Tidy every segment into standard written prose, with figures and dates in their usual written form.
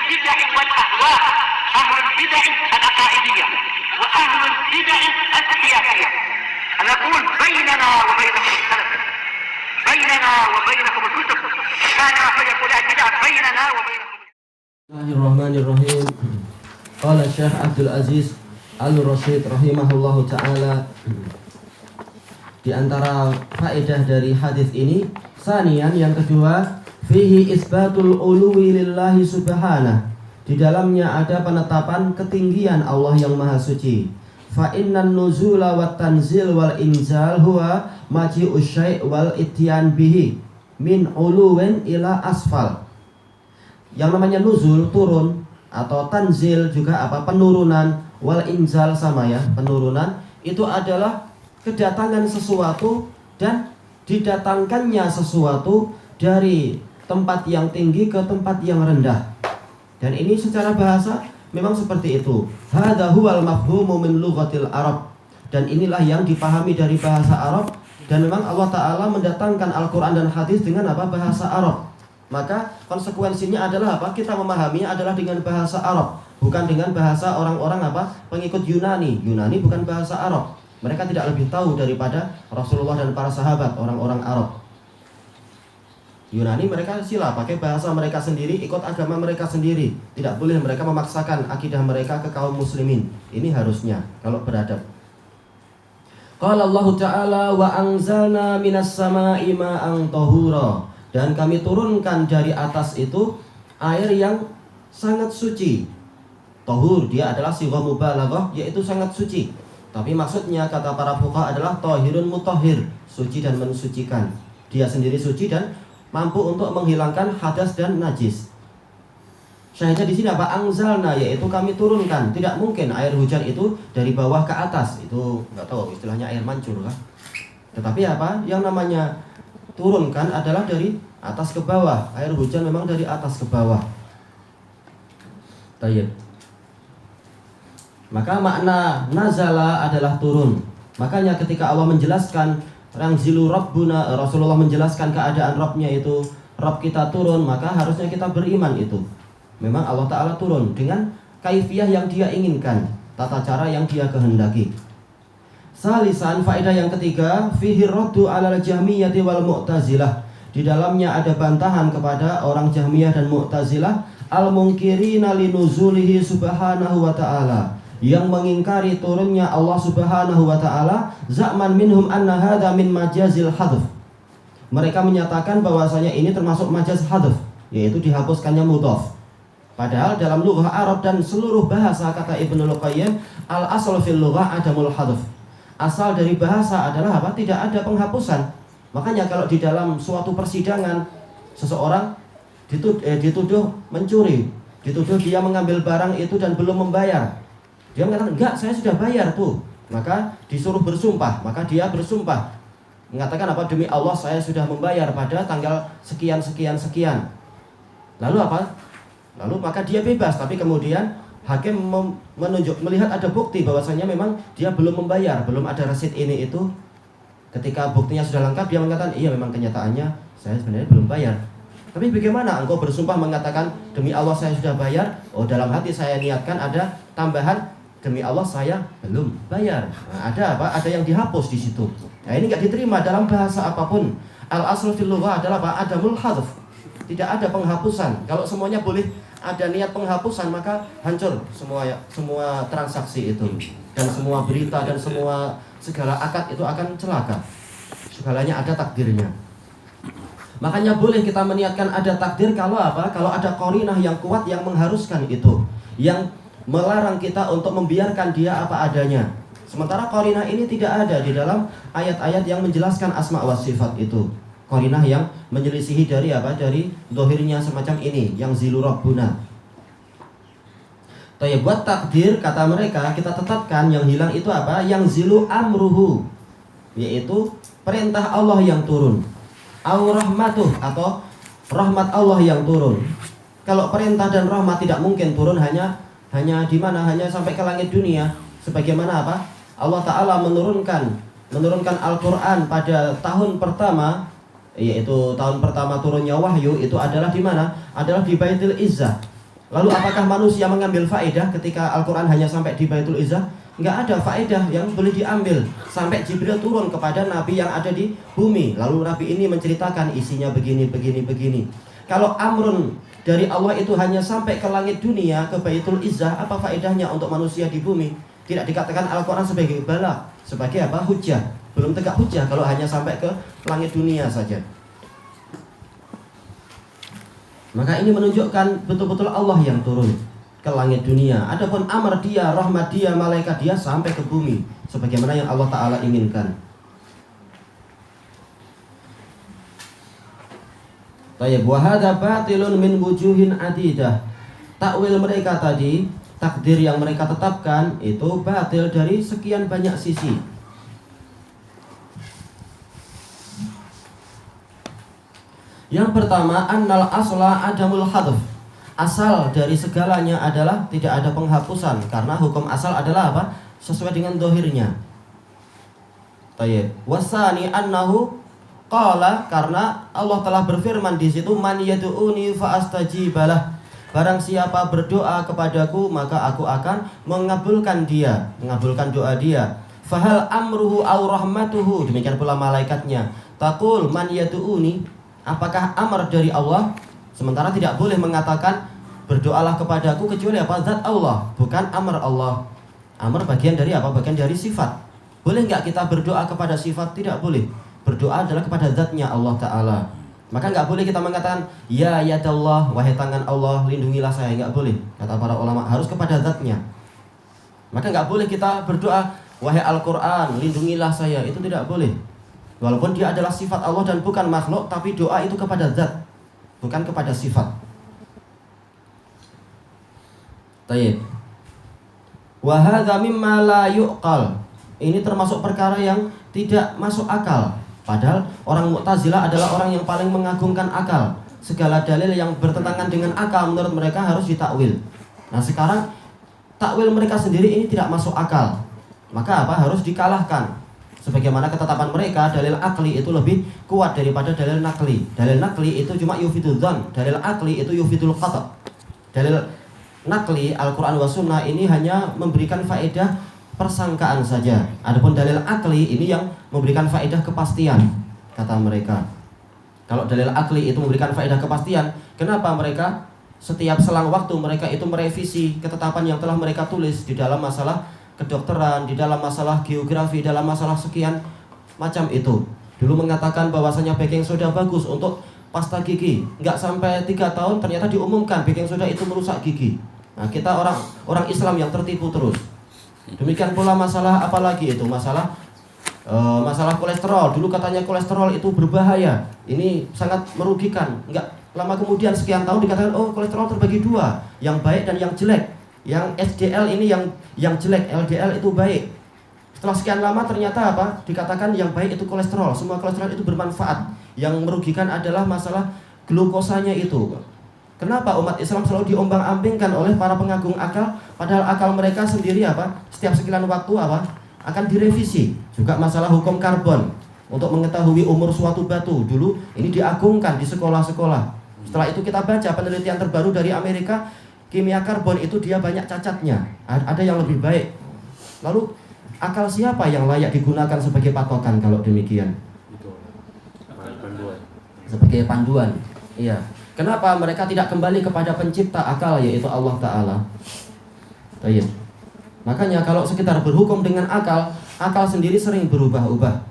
البدع والأهواء، أهل البدع العقائدية وأهل البدع السياسية. أنا أقول بيننا وبينكم السلف، بيننا وبينكم الكتب، كان فيقول البدع بيننا وبينكم. Bismillahirrahmanirrahim. Qala Syekh Abdul Aziz Al-Rasyid rahimahullahu ta'ala, di antara faedah dari hadis ini, sanian yang kedua, fihi isbatul uluwi lillahi subhanah. Di dalamnya ada penetapan ketinggian Allah yang maha suci. Fa innan nuzula wat tanzil wal inzal huwa maji'us syai' wal ityan bihi min uluwin ila asfal. Yang namanya nuzul, turun, atau tanzil juga penurunan, wal inzal sama ya, penurunan, itu adalah kedatangan sesuatu dan didatangkannya sesuatu dari tempat yang tinggi ke tempat yang rendah. Dan ini secara bahasa memang seperti itu. Hadza huwal mafhumu min lughatil Arab. Dan inilah yang dipahami dari bahasa Arab. Dan memang Allah Ta'ala mendatangkan Al-Quran dan hadis dengan bahasa Arab. Maka konsekuensinya adalah kita memahaminya adalah dengan bahasa Arab, bukan dengan bahasa orang-orang pengikut Yunani. Yunani bukan bahasa Arab. Mereka tidak lebih tahu daripada Rasulullah dan para sahabat, orang-orang Arab. Yunani mereka sila pakai bahasa mereka sendiri, ikut agama mereka sendiri. Tidak boleh mereka memaksakan akidah mereka ke kaum muslimin. Ini harusnya kalau beradab. Qala Allah Ta'ala wa anzalna minas sama'i ma'an tahura. Dan kami turunkan dari atas itu air yang sangat suci. Tahur, dia adalah sighah mubalaghah, yaitu sangat suci. Tapi maksudnya kata para fuqaha adalah tahirun mutahhir, suci dan mensucikan. Dia sendiri suci dan mampu untuk menghilangkan hadas dan najis. Syahidnya di sini anzalna, yaitu kami turunkan. Tidak mungkin air hujan itu dari bawah ke atas. Itu enggak tahu istilahnya air mancur lah. Tetapi yang namanya turunkan adalah dari atas ke bawah. Air hujan memang dari atas ke bawah. Tayyib. Maka makna nazala adalah turun. Makanya ketika Allah menjelaskan Rangzilu Rabbuna, Rasulullah menjelaskan keadaan Rabbnya itu, Rabb kita turun, maka harusnya kita beriman itu. Memang Allah Ta'ala turun dengan kaifiyah yang dia inginkan, tata cara yang dia kehendaki. Salisan, faedah yang ketiga, fihi raddu alal jahmiyati wal mu'tazilah. Di dalamnya ada bantahan kepada orang Jahmiyah dan Mu'tazilah, al-munkirina linuzulihi subhanahu wa ta'ala, yang mengingkari turunnya Allah Subhanahu wa ta'ala, za'man minhum anna hadha min majazil hadf. Mereka menyatakan bahwasanya ini termasuk majaz hadf, yaitu dihapuskannya mudhaf. Padahal dalam lughah Arab dan seluruh bahasa, kata Ibnul Qayyim, al-asl fil lughah adamul hadf. Asal dari bahasa adalah tidak ada penghapusan. Makanya kalau di dalam suatu persidangan seseorang dituduh mencuri, dituduh dia mengambil barang itu dan belum membayar, dia mengatakan, enggak, saya sudah bayar tuh. Maka disuruh bersumpah. Maka dia bersumpah, mengatakan demi Allah saya sudah membayar pada tanggal sekian. Lalu Lalu maka dia bebas. Tapi kemudian hakim melihat ada bukti bahwasanya memang dia belum membayar, belum ada resit ini itu. Ketika buktinya sudah lengkap, dia mengatakan, iya memang kenyataannya saya sebenarnya belum bayar. Tapi bagaimana engkau bersumpah mengatakan demi Allah saya sudah bayar? Oh, dalam hati saya niatkan ada tambahan demi Allah saya belum bayar. Nah, ada yang dihapus di situ. Nah, ini enggak diterima dalam bahasa apapun. Al-aslu fil lughah adalah adamul hadf. Tidak ada penghapusan. Kalau semuanya boleh ada niat penghapusan, maka hancur semua transaksi itu, dan semua berita dan segala akad itu akan celaka. Segalanya ada takdirnya. Makanya boleh kita meniatkan ada takdir kalau kalau ada qarinah yang kuat yang mengharuskan itu, yang melarang kita untuk membiarkan dia apa adanya. Sementara qarinah ini tidak ada di dalam ayat-ayat yang menjelaskan asma wa sifat itu. Qarinah yang menyelisihi dari dari zahirnya semacam ini, yang zilu rabbuna. Tapi buat takdir, kata mereka, kita tetapkan yang hilang itu yang zilu amruhu, yaitu perintah Allah yang turun, au rahmatuh, atau rahmat Allah yang turun. Kalau perintah dan rahmat tidak mungkin turun hanya di mana? Hanya sampai ke langit dunia. Sebagaimana Allah Ta'ala menurunkan Al-Quran pada tahun pertama, yaitu tahun pertama turunnya wahyu, itu adalah di mana? Adalah di Baitul Izzah. Lalu apakah manusia mengambil faedah ketika Al-Quran hanya sampai di Baitul Izzah? Enggak ada faedah yang boleh diambil sampai Jibril turun kepada Nabi yang ada di bumi. Lalu Nabi ini menceritakan isinya begini. Kalau amrun dari Allah itu hanya sampai ke langit dunia, ke Baitul Izzah, apa faedahnya untuk manusia di bumi? Tidak dikatakan Al-Quran sebagai balagh, sebagai apa? Hujjah. Belum tegak hujjah kalau hanya sampai ke langit dunia saja. Maka ini menunjukkan betul-betul Allah yang turun ke langit dunia. Adapun amr dia, rahmat dia, malaikat dia sampai ke bumi sebagaimana yang Allah Ta'ala inginkan. Tayyib, wa hadza batilun min wujuhin adidah. Takwil mereka tadi, takdir yang mereka tetapkan itu batil dari sekian banyak sisi. Yang pertama, annal asla adamul hadf. Asal dari segalanya adalah tidak ada penghapusan, karena hukum asal adalah apa? Sesuai dengan dohirnya. Tayyib. Wasani annahu qala, karena Allah telah berfirman di situ, man yad'uni fa astajibalah. Barang siapa berdoa kepadaku, maka aku akan mengabulkan doa dia. Fahal amruhu aw rahmatuhu, demikian pula malaikatnya. Taqul man yad'uni, apakah amar dari Allah? Sementara tidak boleh mengatakan berdoalah kepadaku kecuali apa? Zat Allah, bukan amar Allah. Amar bagian dari apa? Bagian dari sifat. Boleh nggak kita berdoa kepada sifat? Tidak boleh. Berdoa adalah kepada zatnya Allah Ta'ala. Maka nggak boleh kita mengatakan ya yadallah, wahai tangan Allah, lindungilah saya. Nggak boleh. Kata para ulama, harus kepada zatnya. Maka nggak boleh kita berdoa wahai Al-Quran, lindungilah saya. Itu tidak boleh. Walaupun dia adalah sifat Allah dan bukan makhluk, tapi doa itu kepada zat, bukan kepada sifat. Tayyib. Wa hadza mimma la yuqal. Ini termasuk perkara yang tidak masuk akal. Padahal orang Mu'tazilah adalah orang yang paling mengagungkan akal. Segala dalil yang bertentangan dengan akal menurut mereka harus ditakwil. Nah, sekarang takwil mereka sendiri ini tidak masuk akal. Maka apa? Harus dikalahkan. Sebagaimana ketetapan mereka, dalil akli itu lebih kuat daripada dalil nakli. Dalil nakli itu cuma yufidul dzan, dalil akli itu yufidul qata'. Dalil nakli Al-Quran wa Sunnah ini hanya memberikan faedah persangkaan saja. Adapun dalil akli ini yang memberikan faedah kepastian, kata mereka. Kalau dalil akli itu memberikan faedah kepastian, kenapa mereka setiap selang waktu mereka itu merevisi ketetapan yang telah mereka tulis di dalam masalah kedokteran, di dalam masalah geografi, dalam masalah sekian macam itu. Dulu mengatakan bahwasanya baking soda bagus untuk pasta gigi. Nggak sampai 3 tahun ternyata diumumkan baking soda itu merusak gigi. Nah, kita orang Islam yang tertipu terus. Demikian pula masalah apa lagi itu? Masalah kolesterol. Dulu katanya kolesterol itu berbahaya. Ini sangat merugikan. Nggak lama kemudian sekian tahun dikatakan oh kolesterol terbagi 2, yang baik dan yang jelek. Yang HDL ini yang jelek, LDL itu baik. Setelah sekian lama ternyata apa? Dikatakan yang baik itu kolesterol. Semua kolesterol itu bermanfaat. Yang merugikan adalah masalah glukosanya itu. Kenapa umat Islam selalu diombang-ambingkan oleh para pengagung akal? Padahal akal mereka sendiri apa? Setiap sekian waktu apa? Akan direvisi. Juga masalah hukum karbon. Untuk mengetahui umur suatu batu. Dulu ini diagungkan di sekolah-sekolah. Setelah itu kita baca penelitian terbaru dari Amerika. Kimia karbon itu dia banyak cacatnya. Ada yang lebih baik. Lalu akal siapa yang layak digunakan sebagai patokan kalau demikian? Sebagai panduan. Iya. Kenapa mereka tidak kembali kepada pencipta akal, yaitu Allah Ta'ala? Baik. Makanya kalau sekitar berhukum dengan akal, akal sendiri sering berubah-ubah.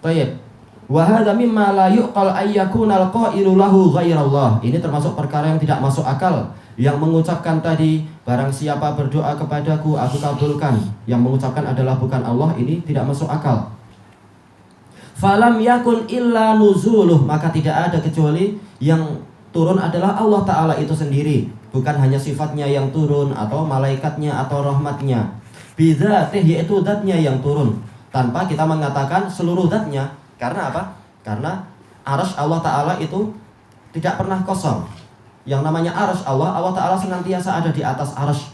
Baik. Wa hadza mimma la yuqal ayyakunal qailu lahu ghairallah. Ini termasuk perkara yang tidak masuk akal. Yang mengucapkan tadi, barang siapa berdoa kepadaku, aku kabulkan. Yang mengucapkan adalah bukan Allah, ini tidak masuk akal. Falam yakun illa nuzuluh, maka tidak ada kecuali yang turun adalah Allah Ta'ala itu sendiri. Bukan hanya sifatnya yang turun, atau malaikatnya, atau rahmatnya. Bidzatih, yaitu zatnya yang turun. Tanpa kita mengatakan seluruh zatnya. Karena apa? Karena arsy Allah Ta'ala itu tidak pernah kosong. Yang namanya arsy Allah Ta'ala senantiasa ada di atas arsy.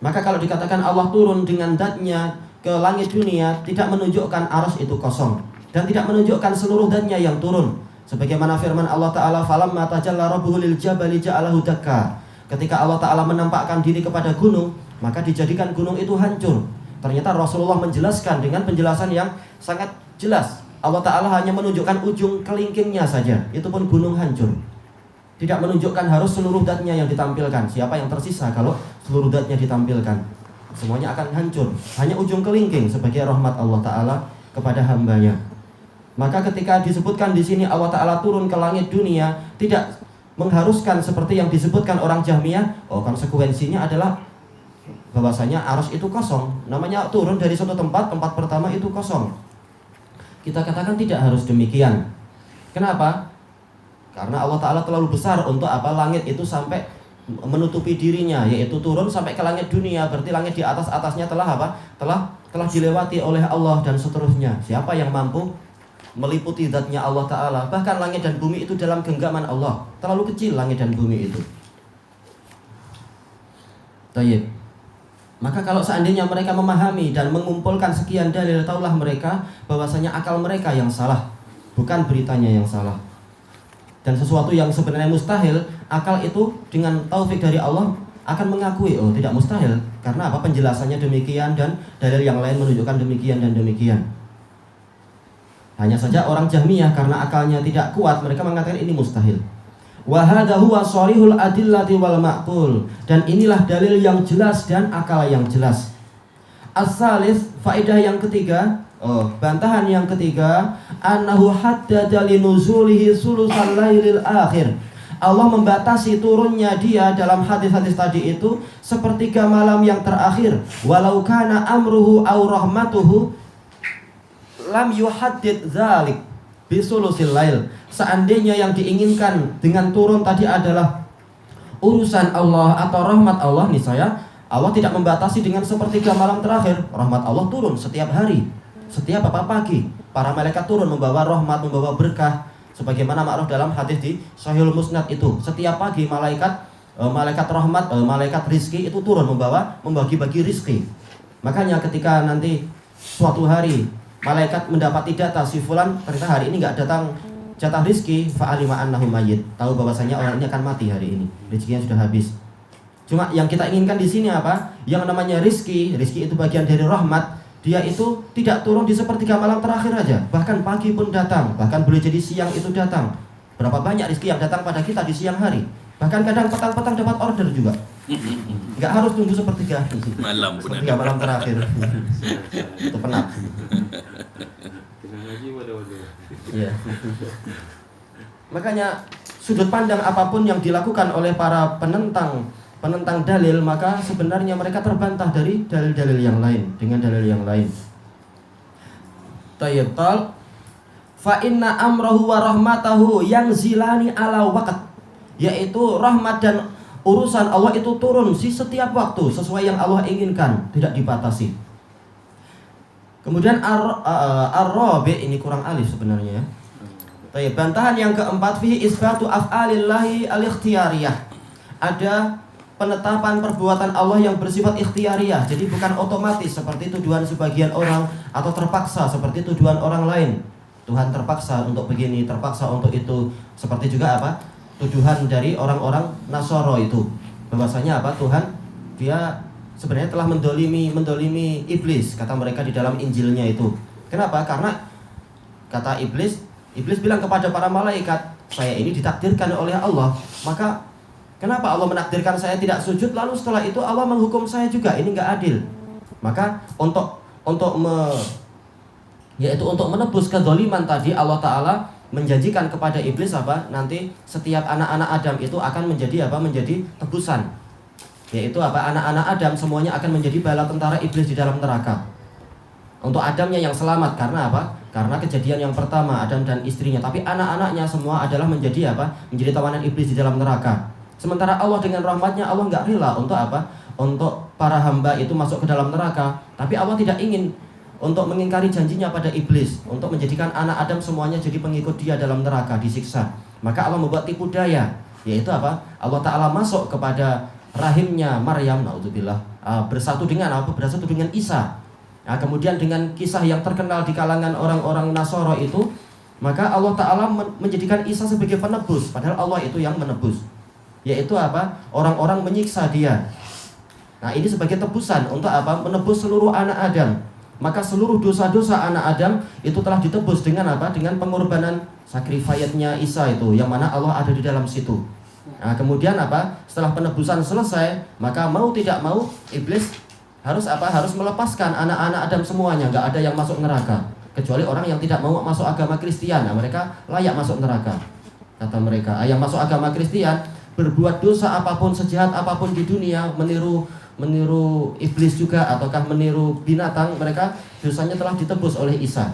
Maka kalau dikatakan Allah turun dengan zatnya ke langit dunia, tidak menunjukkan arsy itu kosong. Dan tidak menunjukkan seluruh zatnya yang turun. Sebagaimana firman Allah Ta'ala, falamma tajalla rabbuhu lil jabali ja'alahu dakka. Ketika Allah Ta'ala menampakkan diri kepada gunung, maka dijadikan gunung itu hancur. Ternyata Rasulullah menjelaskan dengan penjelasan yang sangat jelas. Allah Ta'ala hanya menunjukkan ujung kelingkingnya saja, itu pun gunung hancur. Tidak menunjukkan harus seluruh zatnya yang ditampilkan. Siapa yang tersisa kalau seluruh zatnya ditampilkan? Semuanya akan hancur. Hanya ujung kelingking sebagai rahmat Allah Ta'ala kepada hambanya. Maka ketika disebutkan di sini Allah Ta'ala turun ke langit dunia, tidak mengharuskan seperti yang disebutkan orang Jahmiyah. Konsekuensinya adalah bahwasanya arsy itu kosong. Namanya turun dari suatu tempat pertama itu kosong. Kita katakan tidak harus demikian. Kenapa? Karena Allah Ta'ala terlalu besar untuk langit itu sampai menutupi dirinya, yaitu turun sampai ke langit dunia. Berarti langit di atasnya telah telah dilewati oleh Allah dan seterusnya. Siapa yang mampu meliputi zatnya Allah Ta'ala? Bahkan langit dan bumi itu dalam genggaman Allah. Terlalu kecil langit dan bumi itu. Tayyib. Maka kalau seandainya mereka memahami dan mengumpulkan sekian dalil, taulah mereka bahwasanya akal mereka yang salah, bukan beritanya yang salah. Dan sesuatu yang sebenarnya mustahil, akal itu dengan taufik dari Allah akan mengakui tidak mustahil. Karena apa? Penjelasannya demikian dan dalil yang lain menunjukkan demikian dan demikian. Hanya saja orang Jahmiyah karena akalnya tidak kuat, mereka mengatakan ini mustahil. Wa hadza huwa sharihul adillati wal ma'qul. Dan inilah dalil yang jelas dan akal yang jelas. As-salis, faedah yang ketiga, bantahan yang ketiga, annahu haddada linuzulihi sulusal lailil akhir. Allah membatasi turunnya dia dalam hadis-hadis tadi itu sepertiga malam yang terakhir. Walau kana amruhu aw rahmatuhu lam yuhaddid dzalik bisulusil lail. Seandainya yang diinginkan dengan turun tadi adalah urusan Allah atau rahmat Allah, niscaya Allah tidak membatasi dengan sepertiga malam terakhir. Rahmat Allah turun setiap hari, setiap pagi. Para malaikat turun membawa rahmat, membawa berkah. Sebagaimana ma'ruf dalam hadis di Sahihul Musnad itu, setiap pagi malaikat rahmat, malaikat rizki itu turun membagi-bagi rizki. Makanya ketika nanti suatu hari malaikat mendapati data si fulan ternyata hari ini nggak datang jatah rizki, fa'alima annahu mayyit, tahu bahwasanya orang ini akan mati hari ini, rizkinya sudah habis. Cuma yang kita inginkan di sini apa? Yang namanya rizki itu bagian dari rahmat. Dia itu tidak turun di sepertiga malam terakhir aja, bahkan pagi pun datang, bahkan boleh jadi siang itu datang. Berapa banyak rizki yang datang pada kita di siang hari, bahkan kadang petang-petang dapat order juga. Nggak harus tunggu sepertiga malam terakhir. Itu penat. Ya. Makanya sudut pandang apapun yang dilakukan oleh para penentang dalil, maka sebenarnya mereka terbantah dari dalil-dalil yang lain dengan dalil yang lain. Tayyib tal fa inna amrahu wa rahmatahu yang zilani ala waqt, yaitu rahmat dan urusan Allah itu turun di setiap waktu sesuai yang Allah inginkan, tidak dibatasi. Kemudian ar-rabi, ini kurang alif sebenarnya ya. Tayyib, bantahan yang keempat, fihi isbatu af'alillahi al-ikhtiyariyah. Ada penetapan perbuatan Allah yang bersifat ikhtiyariyah, jadi bukan otomatis seperti tuduhan sebagian orang atau terpaksa seperti tuduhan orang lain. Tuhan terpaksa untuk begini, terpaksa untuk itu. Seperti juga apa? Tuduhan dari orang-orang Nasoro itu, bahwasanya apa? Tuhan dia sebenarnya telah mendolimi iblis, kata mereka di dalam Injilnya itu. Kenapa? Karena kata iblis bilang kepada para malaikat, saya ini ditakdirkan oleh Allah, maka kenapa Allah menakdirkan saya tidak sujud, lalu setelah itu Allah menghukum saya juga? Ini nggak adil. Maka untuk menebus kezaliman tadi, Allah Ta'ala menjanjikan kepada iblis apa? Nanti setiap anak-anak Adam itu akan menjadi apa? Menjadi tebusan. Yaitu apa? Anak-anak Adam semuanya akan menjadi bala tentara iblis di dalam neraka. Untuk Adamnya yang selamat, karena apa? Karena kejadian yang pertama Adam dan istrinya. Tapi anak-anaknya semua adalah menjadi apa? Menjadi tawanan iblis di dalam neraka. Sementara Allah dengan rahmatnya, Allah nggak rela untuk apa? Untuk para hamba itu masuk ke dalam neraka. Tapi Allah tidak ingin untuk mengingkari janjinya pada iblis, untuk menjadikan anak Adam semuanya jadi pengikut dia dalam neraka, disiksa. Maka Allah membuat tipu daya, yaitu apa? Allah Ta'ala masuk kepada rahimnya Maryam, naudzubillah, bersatu dengan Isa. Nah, kemudian dengan kisah yang terkenal di kalangan orang-orang Nasoro itu, maka Allah Ta'ala menjadikan Isa sebagai penebus, padahal Allah itu yang menebus. yaitu apa? Orang-orang menyiksa dia. Nah, ini sebagai tebusan untuk apa? Menebus seluruh anak Adam. Maka seluruh dosa-dosa anak Adam itu telah ditebus dengan apa? Dengan pengorbanan sacrifice-nya Isa itu, yang mana Allah ada di dalam situ. Nah, kemudian apa? Setelah penebusan selesai, maka mau tidak mau iblis harus apa? Harus melepaskan anak-anak Adam semuanya. Nggak ada yang masuk neraka kecuali orang yang tidak mau masuk agama Kristen. Nah, mereka layak masuk neraka. Kata mereka, yang masuk agama Kristen berbuat dosa apapun, sejahat apapun di dunia, meniru iblis juga ataukah meniru binatang, mereka dosanya telah ditebus oleh Isa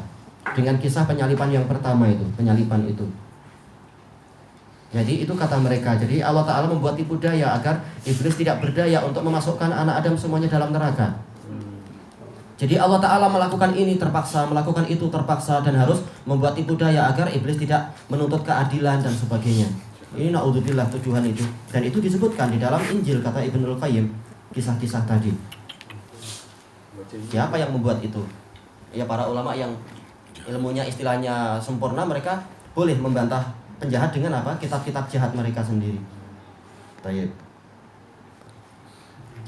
dengan kisah penyalipan yang pertama itu, penyalipan itu. Jadi itu kata mereka. Jadi Allah Ta'ala membuat tipu daya agar iblis tidak berdaya untuk memasukkan anak Adam semuanya dalam neraka. Jadi Allah Ta'ala melakukan ini terpaksa, melakukan itu terpaksa, dan harus membuat tipu daya agar iblis tidak menuntut keadilan dan sebagainya. Ini na'udzubillah tuduhan itu. Dan itu disebutkan di dalam Injil, kata Ibnul Qayyim, kisah-kisah tadi. Siapa yang membuat itu? Ya para ulama yang ilmunya istilahnya sempurna, mereka boleh membantah penjahat dengan apa? Kitab-kitab jahat mereka sendiri. Baik.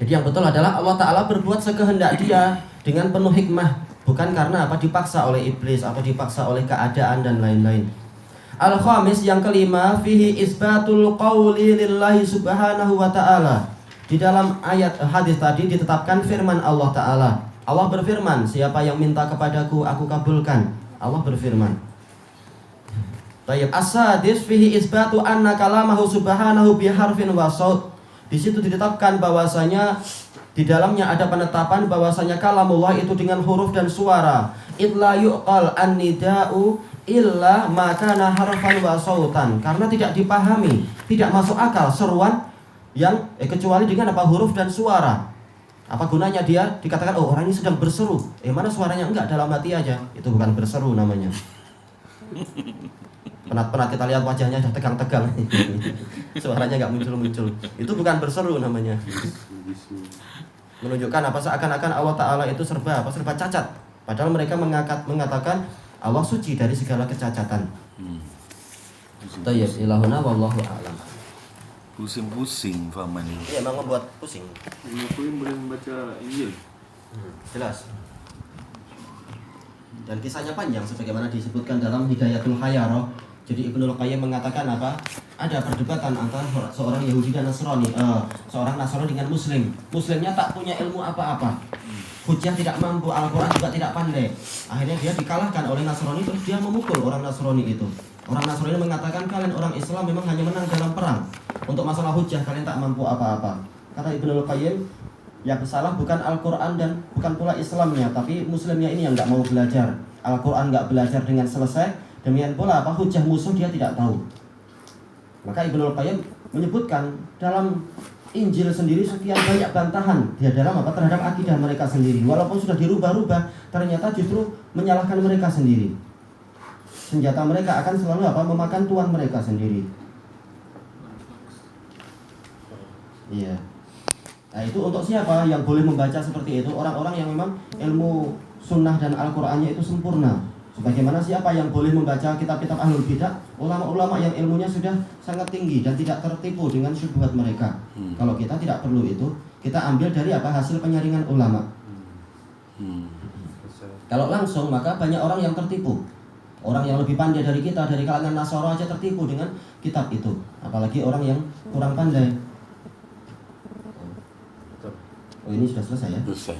Jadi yang betul adalah Allah Ta'ala berbuat sekehendak dia dengan penuh hikmah, bukan karena apa? Dipaksa oleh iblis atau dipaksa oleh keadaan dan lain-lain. Al-khamis, yang kelima, fihi isbatul qawli lillahi subhanahu wa ta'ala. Di dalam ayat hadis tadi ditetapkan firman Allah Ta'ala. Allah berfirman, siapa yang minta kepadaku, aku kabulkan. Allah berfirman. Tayyib. As-sadis, fihi isbatu anna kalamahu subhanahu biharfin wa saut. Di situ ditetapkan bahwasanya di dalamnya ada penetapan bahwasanya kalamullah itu dengan huruf dan suara. Illa yuqal an-nida'u illa ma kana harfan wa sautan. Karena tidak dipahami, tidak masuk akal seruan yang kecuali dengan apa? Huruf dan suara. Apa gunanya dia dikatakan oh orang ini sedang berseru? Mana suaranya? Enggak, dalam hati aja. Itu bukan berseru namanya. Penat-penat kita lihat wajahnya sudah tegang-tegang. Suaranya enggak muncul-muncul. Itu bukan berseru namanya. Menunjukkan apa? Seakan-akan Allah Ta'ala itu serba cacat. Padahal mereka mengatakan Allah suci dari segala kecacatan. Tayyib ilahuna wallahu a'lam. Pusing-pusing fahaman ini. Iya, memang membuat pusing. Aku boleh membaca Injil. Jelas. Dan kisahnya panjang sebagaimana disebutkan dalam Hidayatul Hayyarah. Jadi Ibnul Qayyim mengatakan apa? Ada perdebatan antara seorang Yahudi dan Nasrani, seorang Nasrani dengan Muslim. Muslimnya tak punya ilmu apa-apa. Hujjah tidak mampu, Al-Quran juga tidak pandai. Akhirnya dia dikalahkan oleh Nasrani, terus dia memukul orang Nasrani itu. Orang Nasrani mengatakan kalian orang Islam memang hanya menang dalam perang. Untuk masalah hujjah kalian tak mampu apa-apa. Kata Ibnul Qayyim, yang salah bukan Al-Quran dan bukan pula Islamnya, tapi Muslimnya ini yang nggak mau belajar. Al-Quran nggak belajar dengan selesai, demikian pula apa hujjah musuh dia tidak tahu. Maka Ibnul Qayyim menyebutkan dalam Injil sendiri sekian banyak bantahan dia dalam apa terhadap akidah mereka sendiri. Walaupun sudah dirubah-rubah, ternyata justru menyalahkan mereka sendiri. Senjata mereka akan selalu apa? Memakan tuan mereka sendiri. Iya. Nah itu untuk siapa yang boleh membaca seperti itu? Orang-orang yang memang ilmu sunnah dan Al-Qur'annya itu sempurna. Sebagaimana siapa yang boleh membaca kitab-kitab Ahlul Bidah? Ulama-ulama yang ilmunya sudah sangat tinggi dan tidak tertipu dengan syubhat mereka. Kalau kita tidak perlu itu, kita ambil dari apa? Hasil penyaringan ulama. Kalau langsung maka banyak orang yang tertipu. Orang yang lebih pandai dari kita, dari kalangan Nasara aja tertipu dengan kitab itu. Apalagi orang yang kurang pandai. Oh ini sudah selesai ya? Selesai.